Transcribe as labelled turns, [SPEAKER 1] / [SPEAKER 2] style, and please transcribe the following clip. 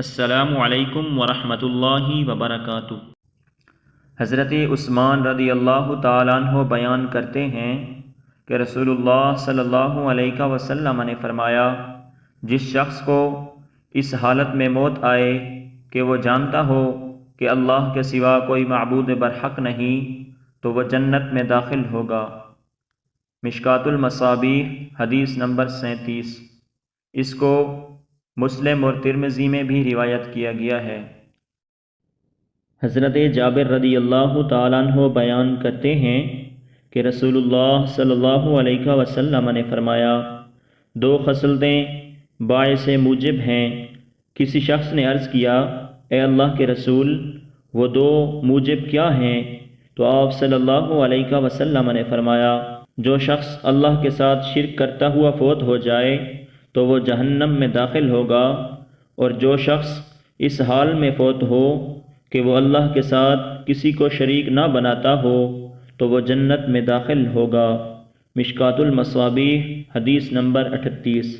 [SPEAKER 1] السلام علیکم ورحمۃ اللہ وبرکاتہ۔ حضرت عثمان رضی اللہ تعالیٰ عنہ بیان کرتے ہیں کہ رسول اللہ صلی اللہ علیہ وسلم نے فرمایا، جس شخص کو اس حالت میں موت آئے کہ وہ جانتا ہو کہ اللہ کے سوا کوئی معبود برحق نہیں، تو وہ جنت میں داخل ہوگا۔ مشکوٰۃ المصابیح حدیث نمبر 37۔ اس کو مسلم اور ترمذی میں بھی روایت کیا گیا ہے۔ حضرت جابر رضی اللہ تعالیٰ عنہ بیان کرتے ہیں کہ رسول اللہ صلی اللہ علیہ وسلم نے فرمایا، دو خصلتیں باعث موجب ہیں۔ کسی شخص نے عرض کیا، اے اللہ کے رسول، وہ دو موجب کیا ہیں؟ تو آپ صلی اللہ علیہ وسلم نے فرمایا، جو شخص اللہ کے ساتھ شرک کرتا ہوا فوت ہو جائے تو وہ جہنم میں داخل ہوگا، اور جو شخص اس حال میں فوت ہو کہ وہ اللہ کے ساتھ کسی کو شریک نہ بناتا ہو تو وہ جنت میں داخل ہوگا۔ مشکوٰۃ المصابیح حدیث نمبر 38۔